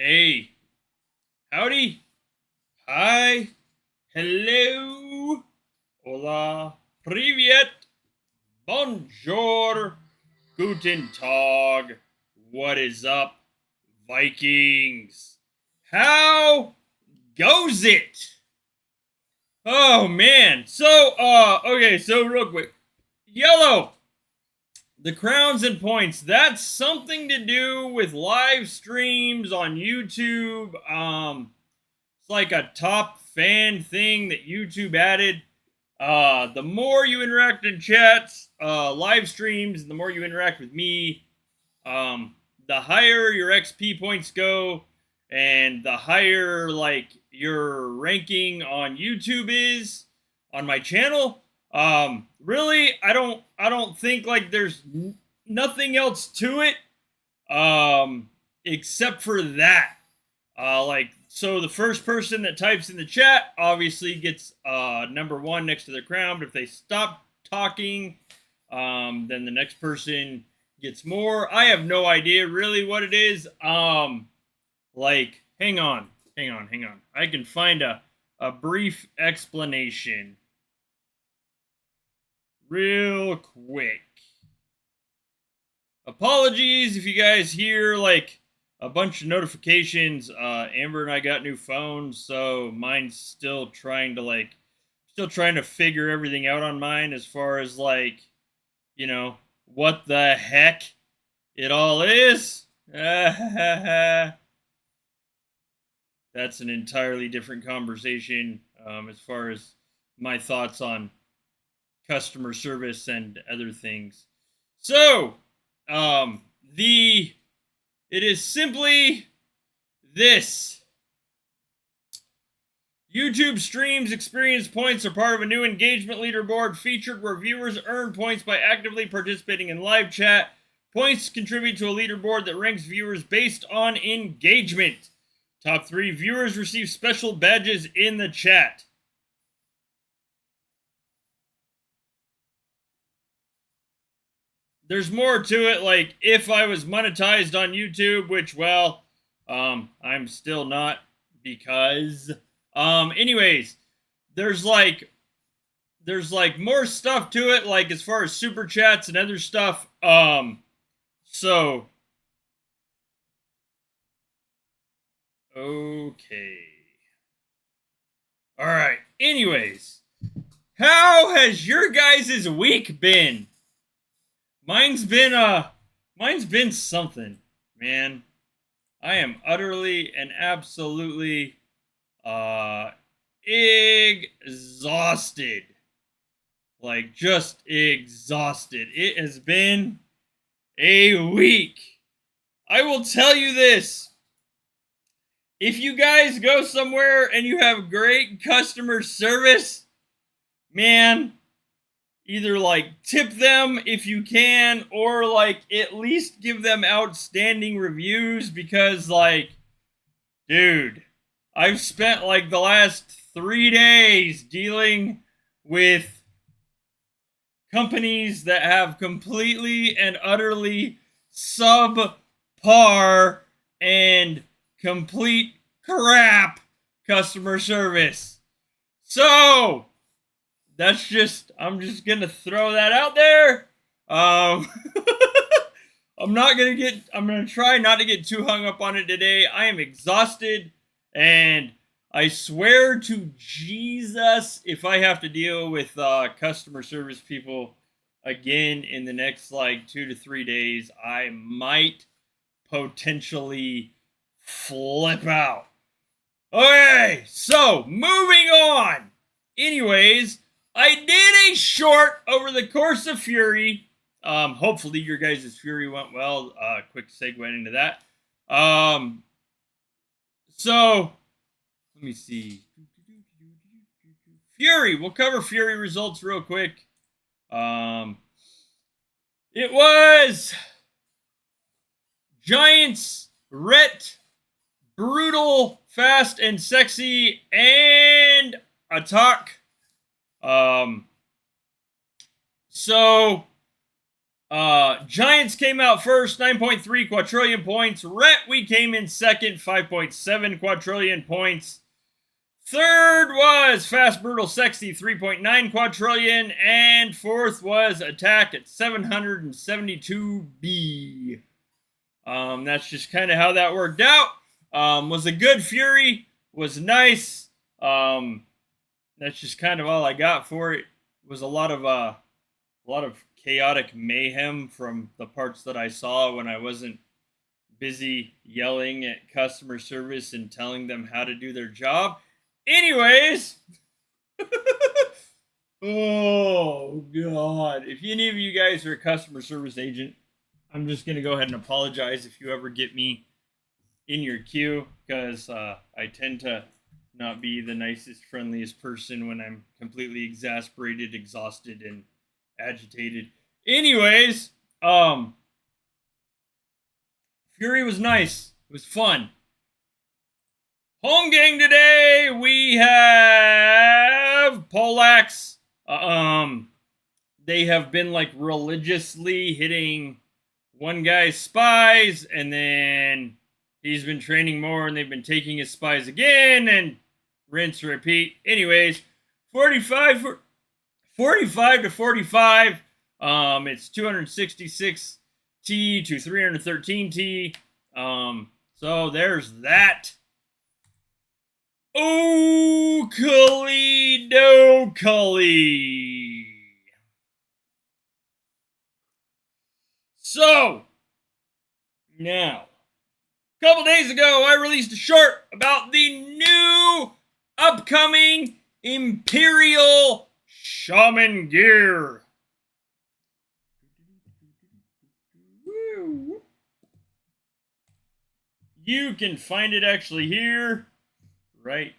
Hey, howdy, hi, hello, hola, привет, bonjour, guten tag, what is up, Vikings? How goes it? Oh man, so real quick, yellow, the crowns and points, that's something to do with live streams on YouTube. It's like a top fan thing that YouTube added. The more you interact in chats, live streams, the more you interact with me, the higher your XP points go, and the higher like your ranking on YouTube is on my channel. Really, I don't think like there's nothing else to it, except for that. So the first person that types in the chat obviously gets number one next to their crown. But if they stop talking, then the next person gets more. I have no idea really what it is. Hang on. I can find a brief explanation real quick. Apologies if you guys hear like a bunch of notifications. Amber and I got new phones, so mine's still trying to figure everything out on mine as far as like, what the heck it all is. That's an entirely different conversation, as far as my thoughts on customer service and other things. So, it is simply this. YouTube streams experience points are part of a new engagement leaderboard featured where viewers earn points by actively participating in live chat. Points contribute to a leaderboard that ranks viewers based on engagement. Top 3 viewers receive special badges in the chat. There's more to it, like if I was monetized on YouTube, which, well, I'm still not because, anyways, there's like more stuff to it, like as far as super chats and other stuff. So, okay. All right. Anyways, how has your guys' week been? Mine's been something, man. I am utterly and absolutely exhausted. Like, just exhausted. It has been a week. I will tell you this. If you guys go somewhere and you have great customer service, man, either like tip them if you can, or like at least give them outstanding reviews, because like, dude, I've spent like the last 3 days dealing with companies that have completely and utterly subpar and complete crap customer service. So, I'm just gonna throw that out there. I'm gonna try not to get too hung up on it today. I am exhausted, and I swear to Jesus, if I have to deal with customer service people again in the next like 2 to 3 days, I might potentially flip out. Okay, so moving on. Anyways, I did a short over the course of Fury. Hopefully your guys' Fury went well. Quick segue into that. So let me see. Fury. We'll cover Fury results real quick. It was Giants, Rhett, Brutal, Fast and Sexy, and Attack. So Giants came out first, 9.3 quadrillion points. Rhett, we came in second, 5.7 quadrillion points. Third was Fast Brutal Sexy, 3.9 quadrillion. And fourth was Attack at 772B. That's just kind of how that worked out. Was a good Fury, was nice. That's just kind of all I got for it. It was a lot of chaotic mayhem from the parts that I saw when I wasn't busy yelling at customer service and telling them how to do their job. Anyways, oh god, if any of you guys are a customer service agent, I'm just gonna go ahead and apologize if you ever get me in your queue, because I tend to not be the nicest, friendliest person when I'm completely exasperated, exhausted, and agitated. Anyways, Fury was nice. It was fun. Home gang today, we have Polax. They have been like religiously hitting one guy's spies, and then he's been training more, and they've been taking his spies again, and rinse, repeat. Anyways, 45 to 45. It's 266 T to 313 T. So there's that. Oakley Dokley. So, now, a couple days ago, I released a short about the new upcoming Imperial Shaman gear. You can find it actually here. Right.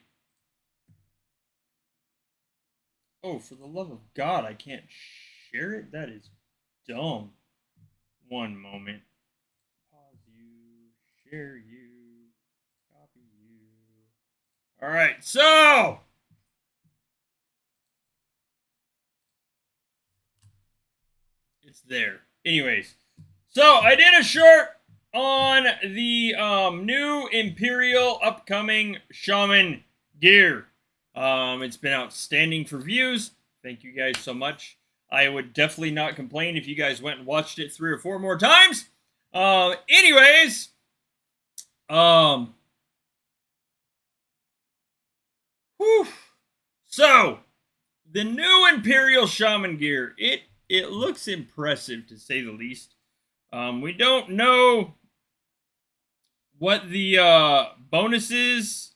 Oh, for the love of God, I can't share it? That is dumb. One moment. Pause you, share you, copy you. Alright, so it's there. Anyways, so I did a short on the new Imperial upcoming Shaman gear. It's been outstanding for views. Thank you guys so much. I would definitely not complain if you guys went and watched it 3 or 4 more times. Anyways, whew. So the new Imperial Shaman gear, it looks impressive to say the least. We don't know what the bonus is.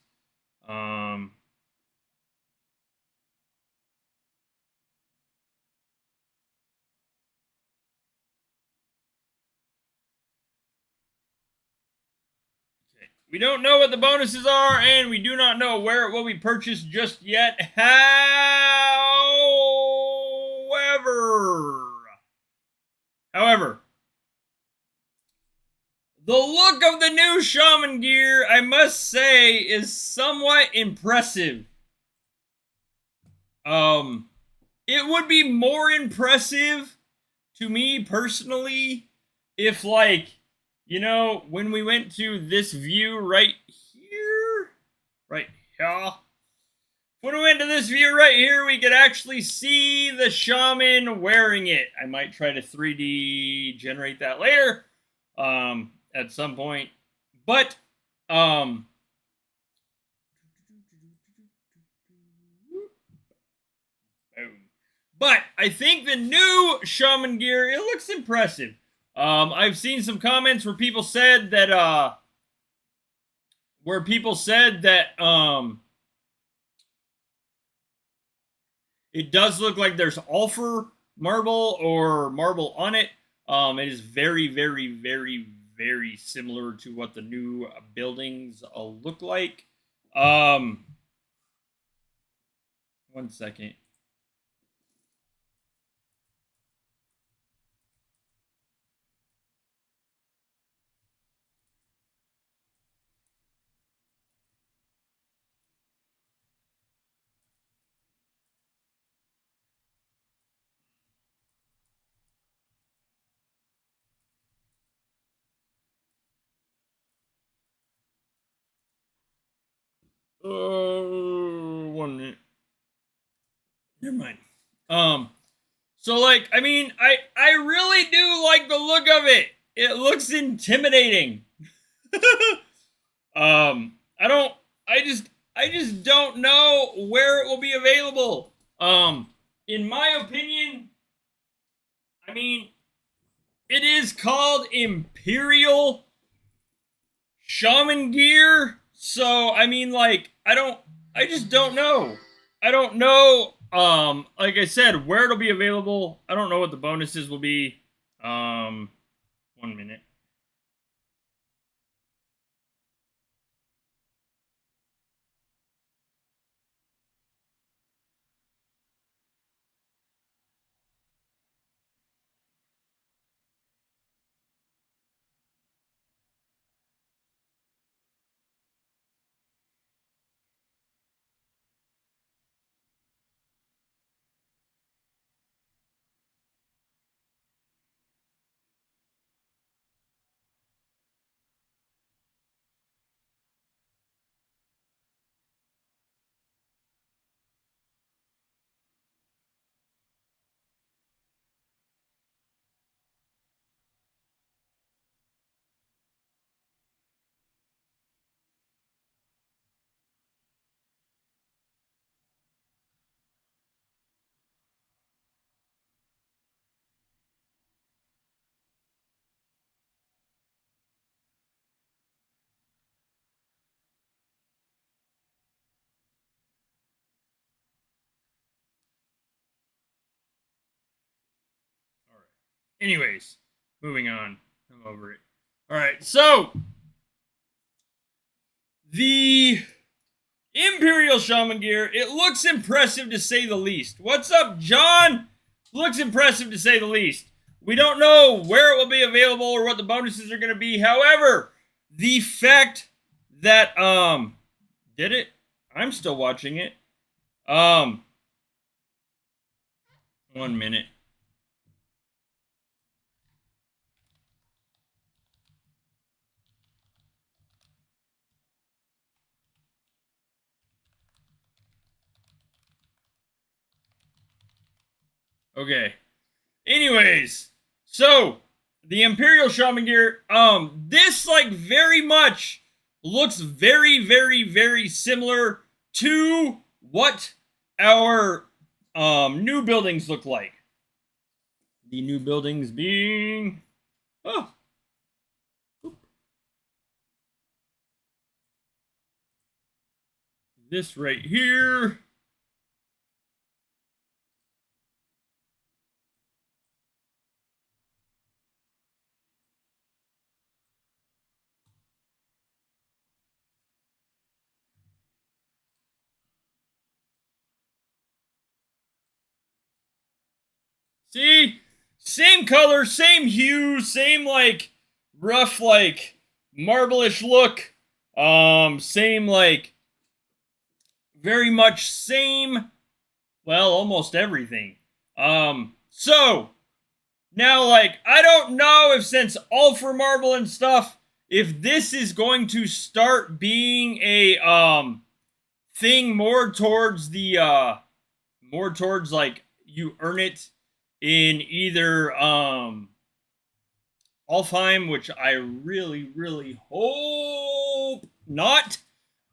We don't know what the bonuses are, and we do not know where it will be purchased just yet. However, the look of the new Shaman gear, I must say, is somewhat impressive. It would be more impressive to me personally if, like, you know, when we went to this view right here, when we went to this view right here, we could actually see the shaman wearing it. I might try to 3D generate that later, at some point. But, I think the new shaman gear, it looks impressive. I've seen some comments where people said that, it does look like there's Ulfer marble or marble on it. It is very, very, very, very similar to what the new buildings look like. 1 second. 1 minute. Never mind. So like, I mean, I really do like the look of it. It looks intimidating. I don't. I just don't know where it will be available. In my opinion, I mean, it is called Imperial Shaman Gear. So I mean, like, I just don't know. I don't know. Like I said, where it'll be available. I don't know what the bonuses will be. 1 minute. All right. Anyways, moving on. I'm over it. All right. So the Imperial Shaman Gear. It looks impressive to say the least. What's up, John? Looks impressive to say the least. We don't know where it will be available or what the bonuses are going to be. However, the fact that did it? I'm still watching it. 1 minute. Okay. Anyways, so the Imperial Shaman Gear, this like very much looks very similar to what our new buildings look like. The new buildings being this right here. See? Same color, same hue, same like rough like marble-ish look. Same like very much same, well, almost everything. So now like I don't know if since all for marble and stuff, if this is going to start being a thing more towards the more towards like you earn it in either Alfheim, which I really hope not.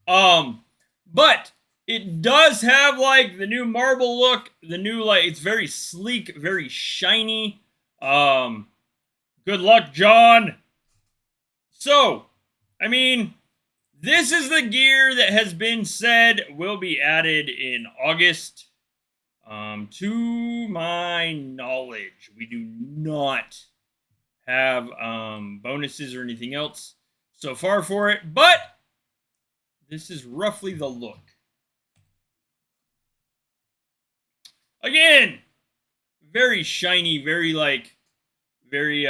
But it does have like the new marble look, the new like it's very sleek, very shiny. Good luck, John. So, I mean, this is the gear that has been said will be added in August. To my knowledge, we do not have bonuses or anything else so far for it, but this is roughly the look. Again, very shiny, very like very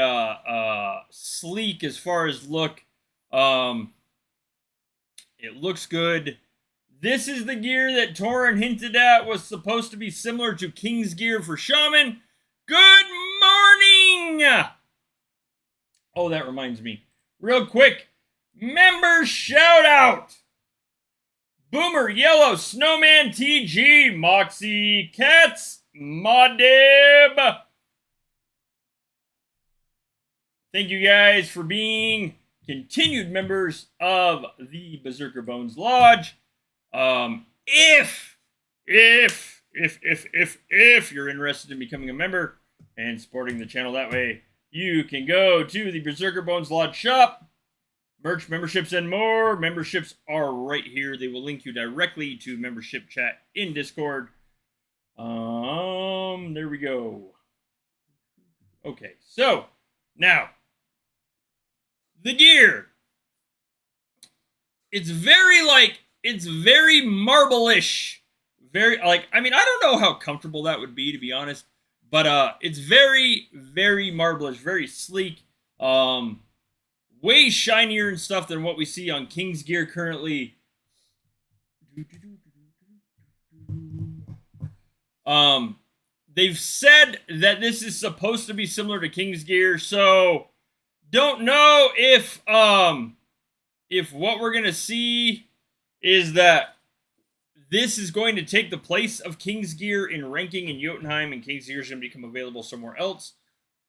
sleek as far as look. It looks good. This is the gear that Torin hinted at was supposed to be similar to King's gear for Shaman. Good morning! Oh, that reminds me. Real quick, member shout out. Boomer Yellow Snowman TG Moxie Cats Modib. Thank you guys for being continued members of the Berserkr Bones Lodge. If you're interested in becoming a member and supporting the channel that way, you can go to the Berserkr Bones Lodge shop. Merch, memberships, and more. Memberships are right here. They will link you directly to membership chat in Discord. There we go. Okay, so now the gear. It's very marble-ish. Very, like, I mean, I don't know how comfortable that would be, to be honest. But it's very, very marble-ish, very sleek. Way shinier and stuff than what we see on King's gear currently. They've said that this is supposed to be similar to King's gear, so don't know if what we're gonna see is that this is going to take the place of King's gear in ranking in Jotunheim, and King's gear is going to become available somewhere else,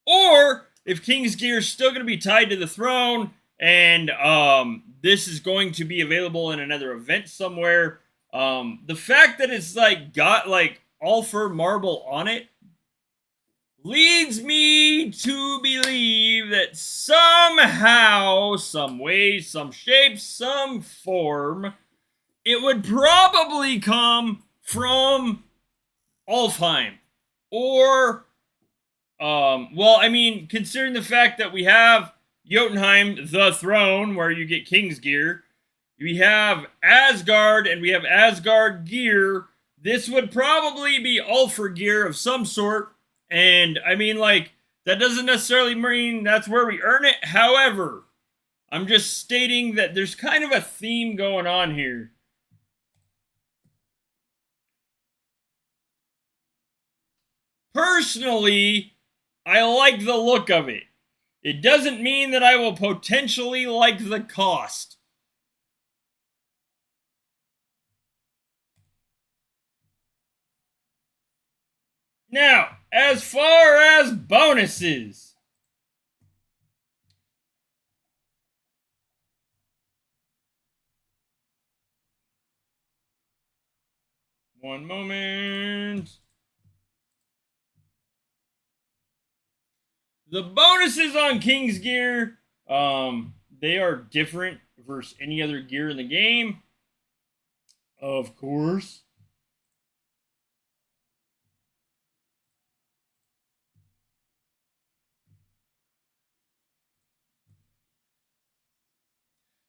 or if King's gear is still going to be tied to the throne, and this is going to be available in another event somewhere. The fact that it's like got like Ulfr marble on it leads me to believe that somehow, some way, some shape, some form, it would probably come from Alfheim. Or, well, I mean, considering the fact that we have Jotunheim, the throne, where you get King's gear, we have Asgard, and we have Asgard gear. This would probably be Ulfr gear of some sort. And, I mean, like, that doesn't necessarily mean that's where we earn it. However, I'm just stating that there's kind of a theme going on here. Personally, I like the look of it. It doesn't mean that I will potentially like the cost. Now, as far as bonuses, one moment. The bonuses on King's gear, they are different versus any other gear in the game. Of course.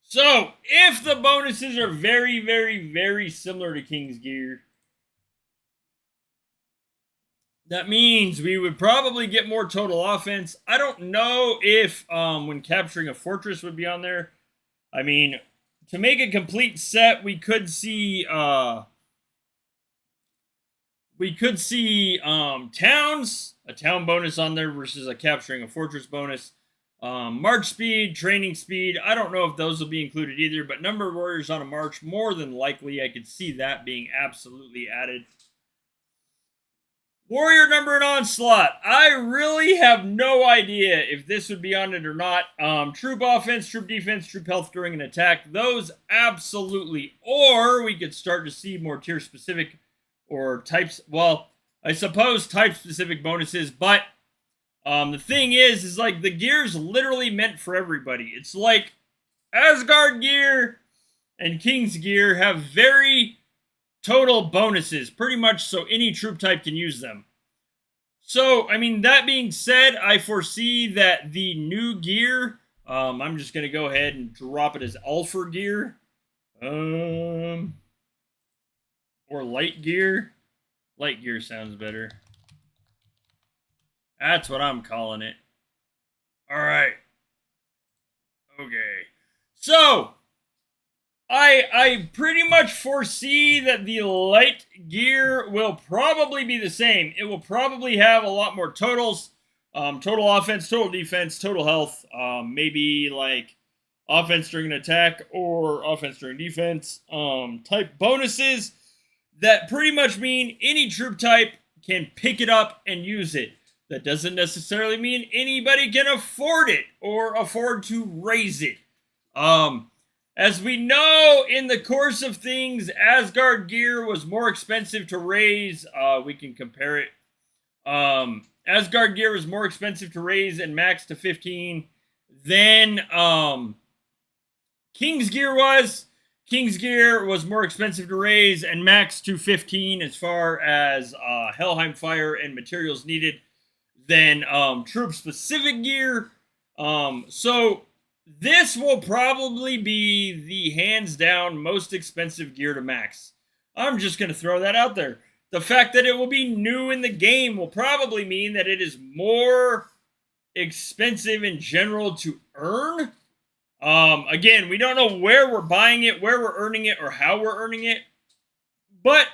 So, if the bonuses are very, very, very similar to King's gear, that means we would probably get more total offense. I don't know if when capturing a fortress would be on there. I mean, to make a complete set, we could see towns, a town bonus on there versus a capturing a fortress bonus. March speed, training speed, I don't know if those will be included either, but number of warriors on a march, more than likely I could see that being absolutely added. Warrior number and onslaught. I really have no idea if this would be on it or not. Troop offense, troop defense, troop health during an attack. Those absolutely. Or we could start to see more tier specific or types. Well, I suppose type specific bonuses. But the thing is like the gear's literally meant for everybody. It's like Asgard gear and King's gear have very total bonuses, pretty much, so any troop type can use them. So, I mean, that being said, I foresee that the new gear, I'm just going to go ahead and drop it as Ulfr gear. Or light gear. Light gear sounds better. That's what I'm calling it. Alright. Okay. So, I pretty much foresee that the light gear will probably be the same. It will probably have a lot more totals. Total offense, total defense, total health. Maybe like offense during an attack or offense during defense type bonuses that pretty much mean any troop type can pick it up and use it. That doesn't necessarily mean anybody can afford it or afford to raise it. As we know, in the course of things, Asgard gear was more expensive to raise. We can compare it. Asgard gear was more expensive to raise and max to 15 than King's gear was. King's gear was more expensive to raise and max to 15 as far as Helheim fire and materials needed than troop-specific gear. So this will probably be the hands-down most expensive gear to max. I'm just going to throw that out there. The fact that it will be new in the game will probably mean that it is more expensive in general to earn. Again, we don't know where we're buying it, where we're earning it, or how we're earning it. But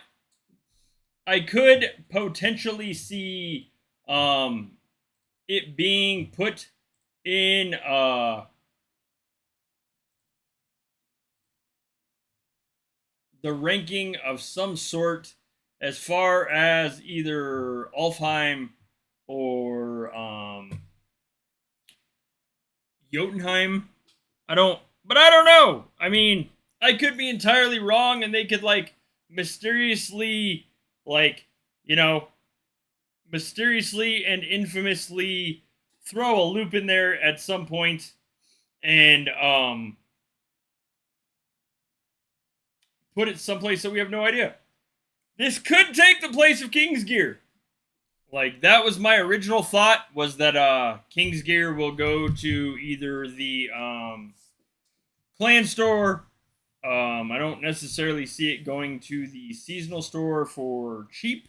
I could potentially see it being put in the ranking of some sort as far as either Alfheim or Jotunheim. I don't know. I mean, I could be entirely wrong, and they could mysteriously, mysteriously and infamously throw a loop in there at some point, and put it someplace that we have no idea. This could take the place of King's gear. That was my original thought, was that King's gear will go to either the clan store. I don't necessarily see it going to the seasonal store for cheap.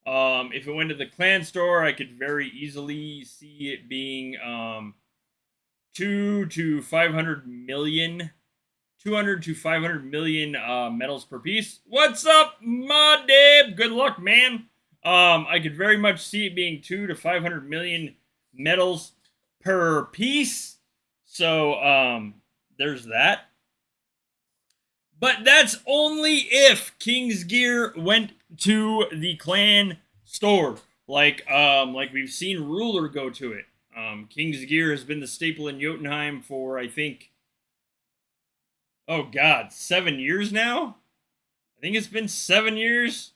If it went to the clan store, I could very easily see it being 200 to 500 million medals per piece. What's up, Ma Deb? Good luck, man. I could very much see it being 200 to 500 million medals per piece. So, there's that. But that's only if King's gear went to the clan store. Like we've seen Ruler go to it. King's gear has been the staple in Jotunheim for, I think, 7 years now? I think it's been 7 years.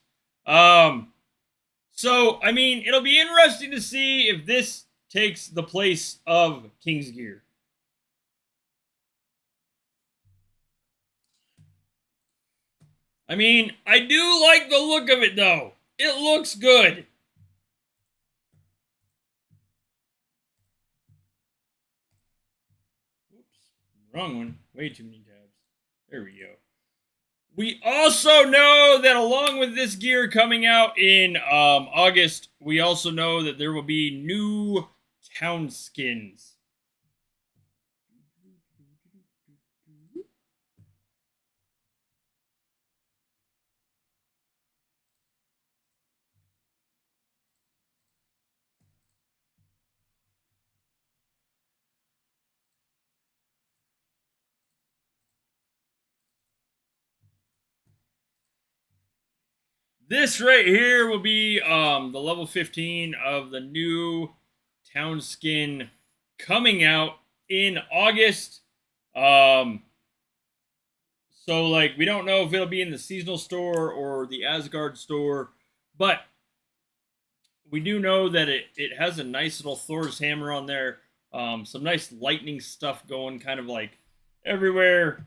So, I mean, it'll be interesting to see if this takes the place of King's gear. I mean, I do like the look of it, though. It looks good. Oops, wrong one. Way too many tabs. There we go. We also know that along with this gear coming out in August, we also know that there will be new town skins. This right here will be the level 15 of the new town skin coming out in August. So we don't know if it'll be in the seasonal store or the Asgard store, but we do know that it has a nice little Thor's hammer on there. Some nice lightning stuff going kind of everywhere.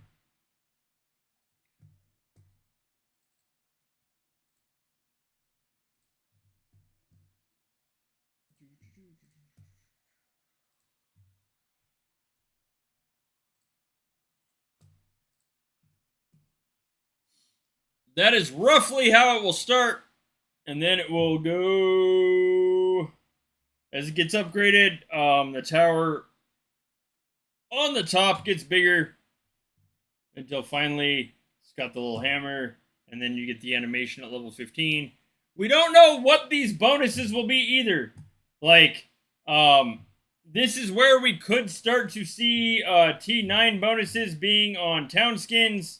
That is roughly how it will start, and then it will go as it gets upgraded. The tower on the top gets bigger until finally it's got the little hammer, and then you get the animation at level 15. We don't know what these bonuses will be either. this is where we could start to see T9 bonuses being on town skins.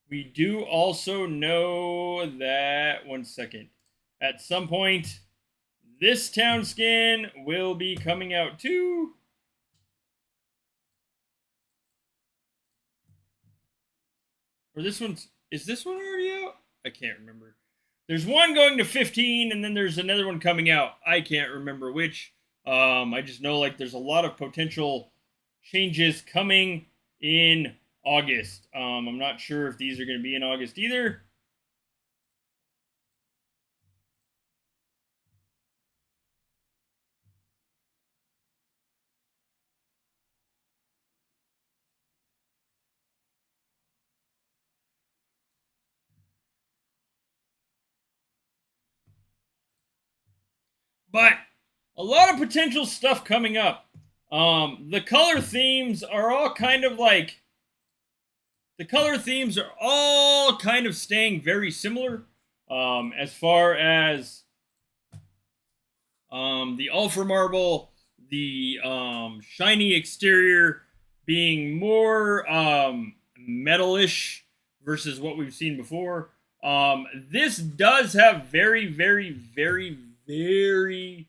We do also know that, one second, at some point, this town skin will be coming out too. Or this one's, is this one already out? I can't remember. There's one going to 15, and then there's another one coming out. I can't remember which. I just know like there's a lot of potential changes coming in August. I'm not sure if these are going to be in August either. But a lot of potential stuff coming up. The color themes are all kind of like the color themes are all kind of staying very similar. As far as the ultra marble, the shiny exterior being more metalish versus what we've seen before. This does have very, very, very, very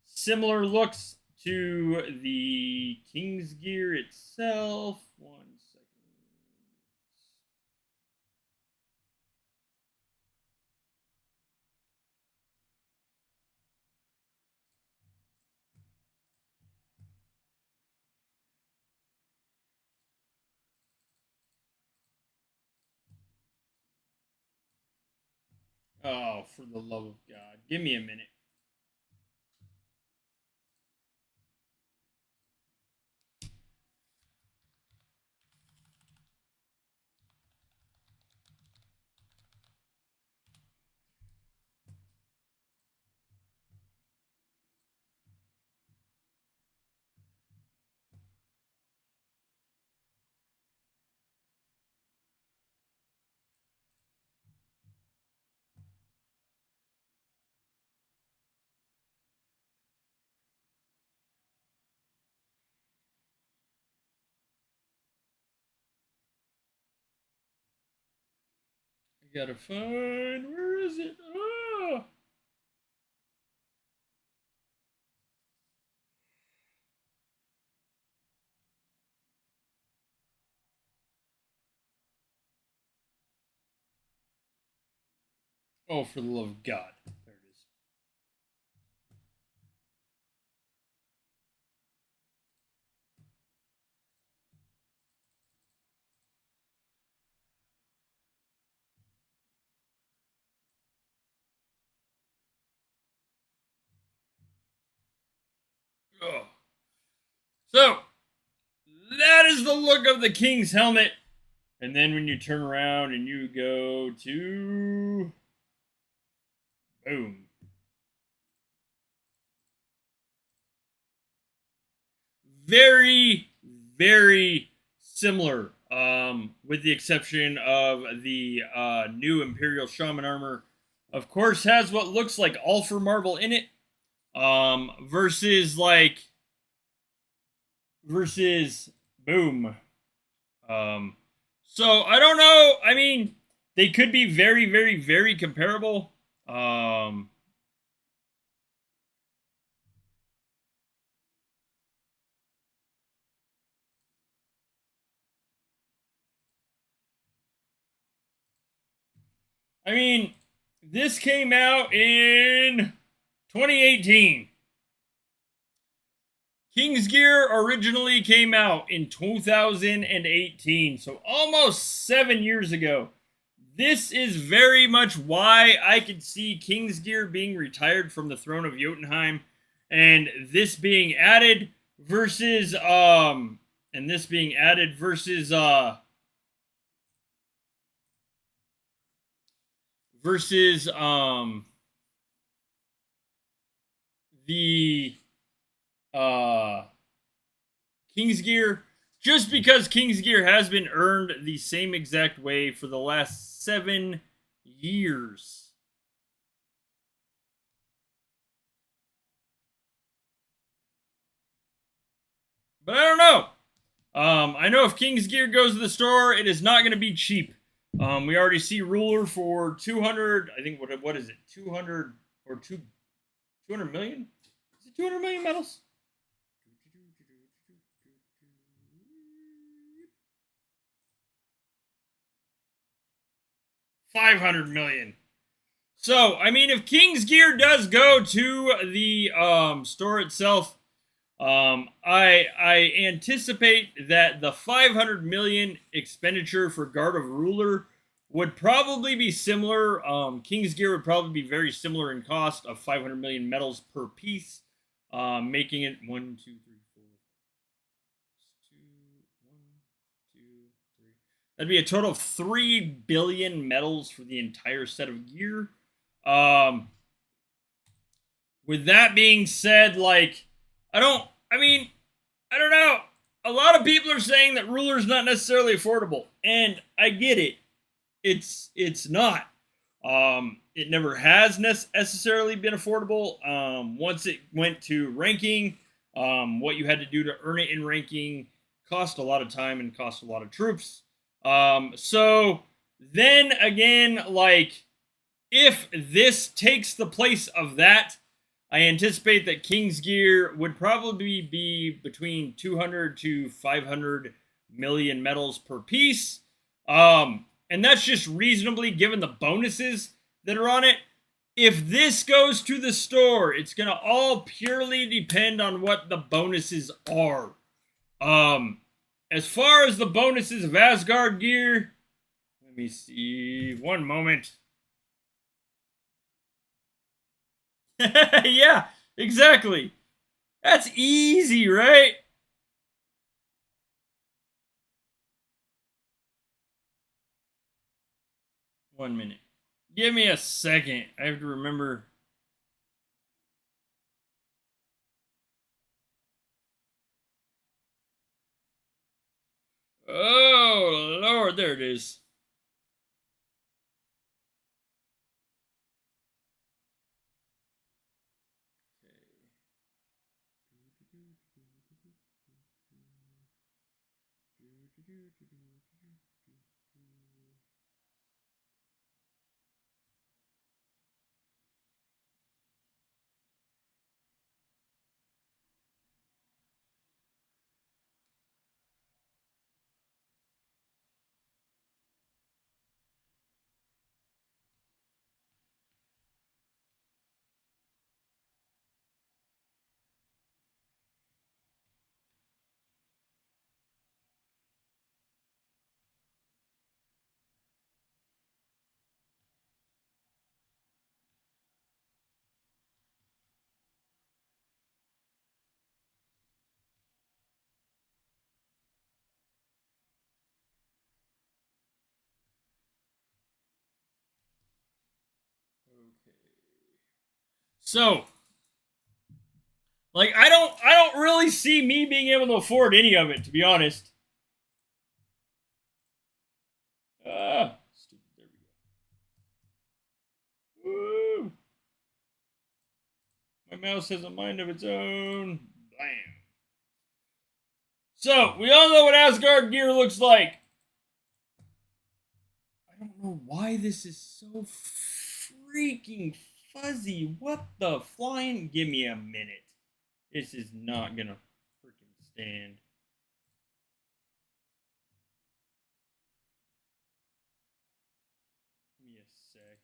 similar looks to the King's gear itself. One second. Oh, for the love of God. Give me a minute. I gotta find. Where is it? Oh, oh, for the love of God. There it is. Oh. So, that is the look of the King's helmet. And then when you turn around and you go to. Boom. Very, very similar, with the exception of the new Imperial Shaman armor. Of course, has what looks like Ultra Marble in it, versus like versus boom. Um, so I don't know. I mean, they could be very, very, very comparable. Um, I mean, this came out in 2018. King's Gear originally came out in 2018, so almost 7 years ago. This is very much why I could see King's Gear being retired from the throne of Jotunheim, and this being added versus versus the uh King's Gear, just because King's Gear has been earned the same exact way for the last years. But I don't know. I know if King's Gear goes to the store, it is not going to be cheap. We already see Ruler for 200. I think what is it? 200 or 200 million? Is it 200 million medals? 500 million. So, I mean, if King's Gear does go to the store itself, I anticipate that the 500 million expenditure for Guard of Ruler would probably be similar. King's Gear would probably be very similar in cost of 500 million medals per piece, making it 1, 2, 3, 4. 1, 2, 3. That'd be a total of 3 billion medals for the entire set of gear. With that being said, like, I don't know. A lot of people are saying that Ruler is not necessarily affordable, and I get it. It's not. It never has necessarily been affordable. Once it went to ranking, what you had to do to earn it in ranking cost a lot of time and cost a lot of troops. So then again, like, if this takes the place of that, I anticipate that King's Gear would probably be between 200 to 500 million medals per piece. And that's just reasonably given the bonuses that are on it. If this goes to the store, it's going to all purely depend on what the bonuses are. As far as the bonuses of Asgard gear, let me see. One moment. Yeah, exactly. That's easy, right? One minute. Give me a second. I have to remember. Oh, Lord, there it is. Okay. So, like, I don't really see me being able to afford any of it, to be honest. Stupid. There we go. Woo! My mouse has a mind of its own. Blam. So, we all know what Asgard gear looks like. I don't know why this is so freaking fuzzy. What the flying? Give me a minute. This is not gonna freaking stand. Give me a sec.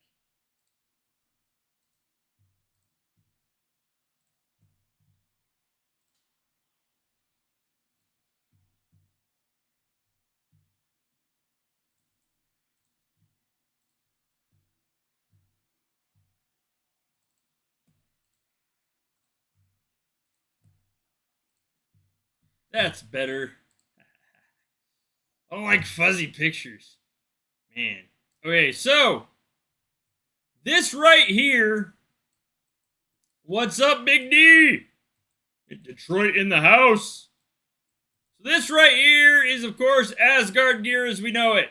That's better. I don't like fuzzy pictures. Man. Okay, so this right here. What's up, Big D? Detroit in the house. So this right here is, of course, Asgard gear as we know it.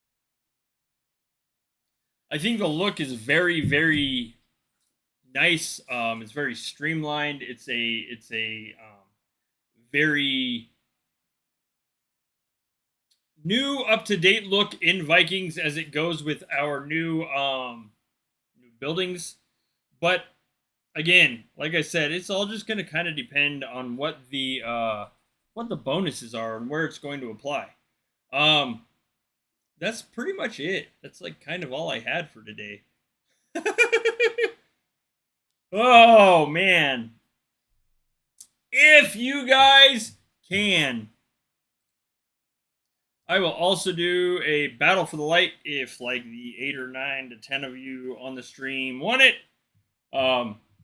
I think the look is very, very nice. It's very streamlined. It's a very new, up to date look in Vikings as it goes with our new buildings. But again, like I said, it's all just going to kind of depend on what the bonuses are and where it's going to apply. Um, that's pretty much it. That's like kind of all I had for today. Oh man, if you guys can, I will also do a battle for the light if like the 8 or 9 to 10 of you on the stream want it.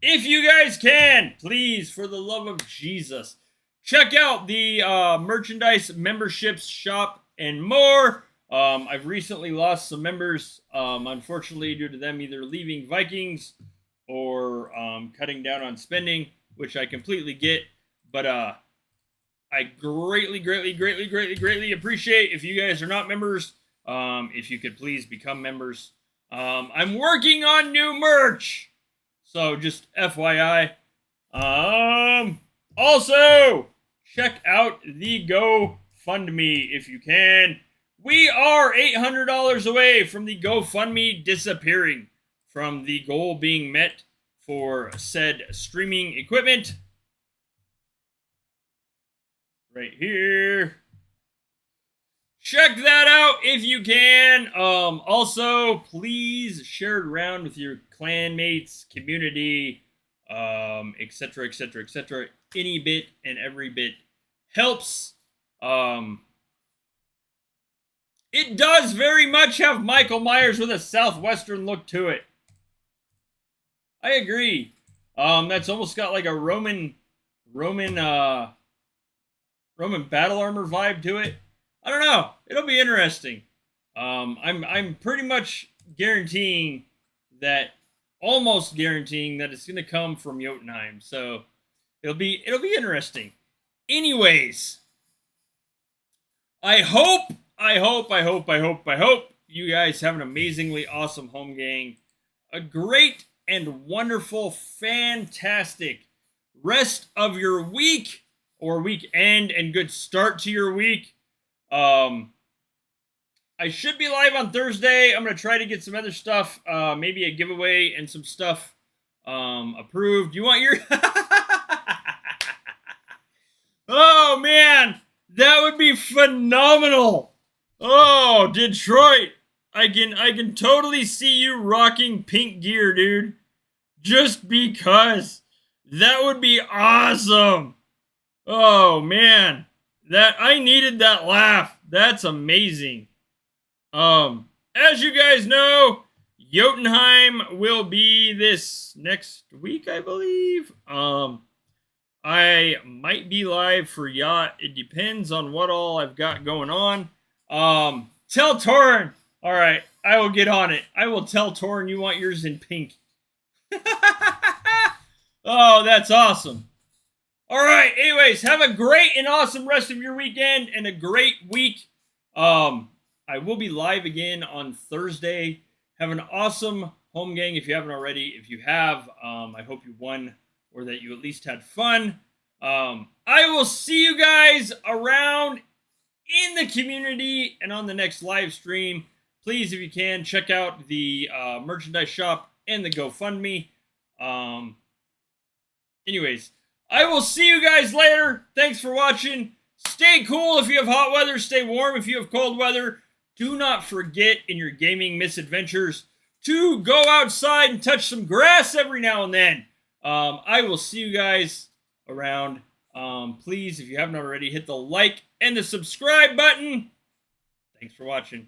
If you guys can, please, for the love of Jesus, check out the merchandise, memberships, shop, and more. I've recently lost some members, unfortunately, due to them either leaving Vikings or cutting down on spending, which I completely get. But I greatly, greatly, greatly, greatly, greatly appreciate if you guys are not members. If you could please become members. I'm working on new merch, so just FYI. Also, check out the GoFundMe if you can. We are $800 away from the GoFundMe disappearing, from the goal being met for said streaming equipment. Right here. Check that out if you can. Also, please share it around with your clanmates, community, etc., etc., etc. Any bit and every bit helps. It does very much have Michael Myers with a southwestern look to it. I agree. That's almost got like a Roman battle armor vibe to it. I don't know. It'll be interesting. I'm pretty much almost guaranteeing that it's gonna come from Jotunheim. So it'll be interesting. Anyways, I hope you guys have an amazingly awesome home gang, a great and wonderful, fantastic rest of your week or weekend, and good start to your week. I should be live on Thursday. I'm going to try to get some other stuff, maybe a giveaway and some stuff approved. You want your... Oh, man. That would be phenomenal. Oh, Detroit. I can totally see you rocking pink gear, dude. Just because. That would be awesome. Oh, man. I needed that laugh. That's amazing. As you guys know, Jotunheim will be this next week, I believe. I might be live for Yacht. It depends on what all I've got going on. Tell Torin. All right, I will get on it. I will tell Torin you want yours in pink. Oh, that's awesome. All right, anyways, have a great and awesome rest of your weekend and a great week. I will be live again on Thursday. Have an awesome home gang if you haven't already. If you have, I hope you won or that you at least had fun. I will see you guys around in the community and on the next live stream. Please, if you can, check out the merchandise shop and the GoFundMe. Anyways, I will see you guys later. Thanks for watching. Stay cool if you have hot weather. Stay warm if you have cold weather. Do not forget in your gaming misadventures to go outside and touch some grass every now and then. I will see you guys around. Please, if you haven't already, hit the like and the subscribe button. Thanks for watching.